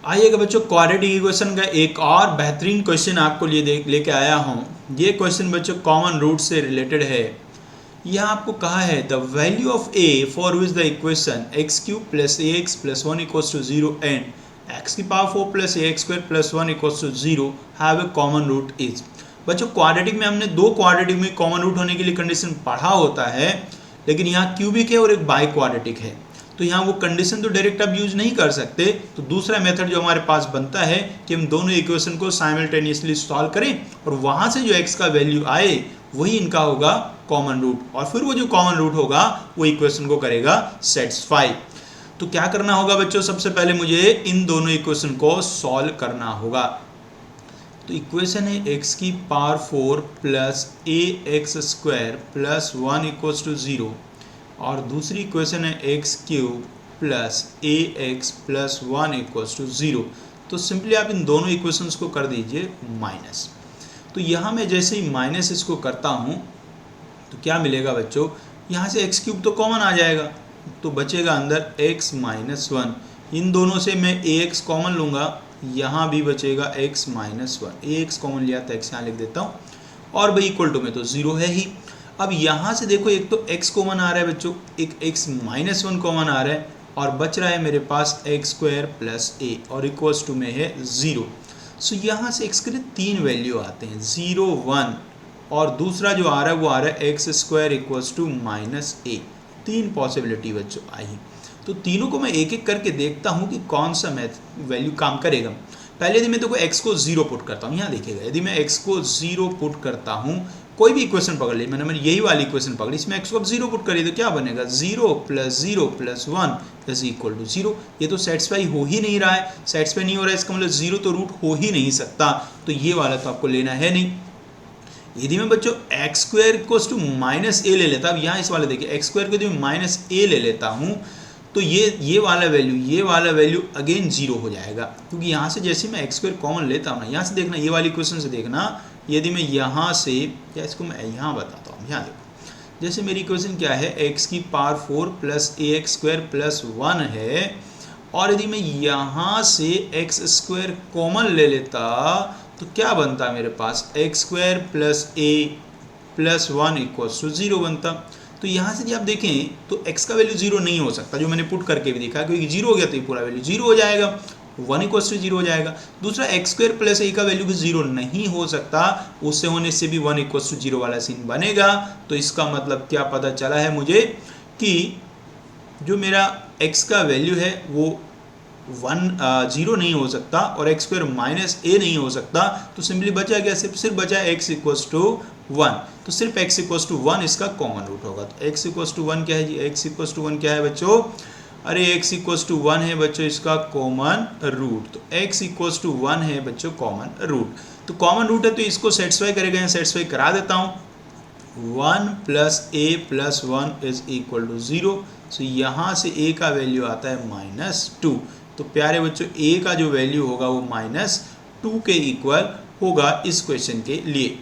आइएगा बच्चों, quadratic equation का एक और बेहतरीन क्वेश्चन आपको लिए लेके आया हूँ। ये क्वेश्चन बच्चों कॉमन रूट से रिलेटेड है। यहाँ आपको कहा है the value of a for which the equation x cube plus a x plus one equals to zero and x की power 4 plus a x square plus one equals to zero have a common root is. बच्चों quadratic में हमने दो quadratic में common root होने के लिए condition पढ़ा होता है, लेकिन यहाँ क्यूबिक है और एक बाई क्वाड्रेटिक है, तो यहाँ वो कंडीशन तो डायरेक्ट आप यूज नहीं कर सकते। तो दूसरा मेथड जो हमारे पास बनता है कि हम दोनों इक्वेशन को साइमल्टेनियसली सॉल्व करें और वहाँ से जो एक्स का वैल्यू आए वही इनका होगा कॉमन रूट, और फिर वो जो कॉमन रूट होगा वो इक्वेशन को करेगा सेटिस्फाई। तो क्या करना होगा बच्चों, सबसे पहले मुझे इन दोनों इक्वेशन को सॉल्व करना होगा। तो इक्वेशन है एक्स की power 4 plus a x square plus one equals to zero, और दूसरी इक्वेशन है x cube plus a x plus one equals to zero. तो सिंपली आप इन दोनों इक्वेशंस को कर दीजिए माइनस। तो यहाँ मैं जैसे ही माइनस इसको करता हूँ तो क्या मिलेगा बच्चों, यहाँ से एक्स क्यूब तो कॉमन आ जाएगा, तो बचेगा अंदर एक्स माइनस वन। इन दोनों से मैं ए एक्स कॉमन लूँगा, यहाँ भी बचेगा एक्स माइनस वन। ए एक्स कॉमन लिया था, एक्स यहाँ लिख देता हूँ, और भाई इक्वल टू में तो ज़ीरो है ही। अब यहाँ से देखो, एक तो x कॉमन आ रहा है बच्चों, एक x माइनस वन कॉमन आ रहा है, और बच रहा है मेरे पास एक्स स्क्वायर प्लस ए, और इक्वल्स टू में है ज़ीरो। सो यहाँ से x के लिए तीन वैल्यू आते हैं, ज़ीरो वन, और दूसरा जो आ रहा है वो आ रहा है x square equals to minus a. तीन पॉसिबिलिटी बच्चों आई। तो तीनों को मैं एक एक करके देखता हूँ कि कौन सा वैल्यू काम करेगा। पहले यदि मैं देखो x को ज़ीरो पुट करता हूँ, यहाँ देखिएगा, यदि मैं x को ज़ीरो पुट करता हूँ, कोई भी इक्वेशन पकड़ ली, मैंने यही वाली इक्वेशन पकड़ी, इसमें x को अब जीरो पुट करिए तो क्या बनेगा, zero plus one is equal to zero. ये तो सेटिस्फाई हो ही नहीं रहा है, सेटिस्फाई नहीं हो रहा है, इसका मतलब जीरो तो रूट हो ही नहीं सकता, तो ये वाला तो आपको लेना है नहीं। यदि मैं बच्चों x square equals to minus a ले लेता, अब यहाँ इस वाले देखिए एक्स स्क्वायर को यदि मैं माइनस ए ले लेता हूँ तो ये वाला वैल्यू अगेन जीरो हो जाएगा, क्योंकि यहाँ से जैसे मैं एक्स स्क्वायर कॉमन लेता हूँ ना, यहाँ से देखना, ये वाली क्वेश्चन से देखना, यदि मैं यहाँ से, या इसको मैं यहाँ बताता हूँ, यहाँ देखो, जैसे मेरी इक्वेशन क्या है, एक्स की power 4 plus a x square plus one है, और यदि मैं यहाँ से एक्स स्क्वायर कॉमन ले लेता तो क्या बनता मेरे पास, x square plus a plus one equals to zero बनता। तो यहाँ से यदि आप देखें तो x का वैल्यू जीरो नहीं हो सकता, जो मैंने पुट करके भी देखा, क्योंकि जीरो हो गया तो ये पूरा वैल्यू जीरो हो जाएगा, वन इक्वल्स टू जीरो हो जाएगा। दूसरा एक्स स्क्वायर प्लस ए का वैल्यू भी जीरो नहीं हो सकता, उससे होने से भी वन इक्वल्स टू जीरो वाला सीन बनेगा। तो इसका मतलब क्या पता चला है मुझे कि जो मेरा x का वैल्यू है वो जीरो नहीं हो सकता और एक्स स्क्वायर माइनस ए नहीं हो सकता। तो सिंपली बचा क्या, सिर्फ बचा x इक्वल्स टू वन, तो सिर्फ x इक्वल्स टू वन इसका कॉमन रूट होगा। तो x इक्वल्स टू वन क्या है जी, x इक्वल्स टू वन क्या है बच्चों, अरे x इक्वल्स टू वन है बच्चों इसका कॉमन रूट। तो x इक्वल्स टू वन है बच्चों कॉमन रूट, तो कॉमन रूट है तो इसको सेटिस्फाई करेगा, यहाँ सेटिस्फाई करा देता हूँ। One plus a plus one is equal to zero. So यहाँ से a का वैल्यू आता है माइनस टू। तो प्यारे बच्चों a का जो वैल्यू होगा वो माइनस टू के इक्वल होगा इस क्वेश्चन के लिए।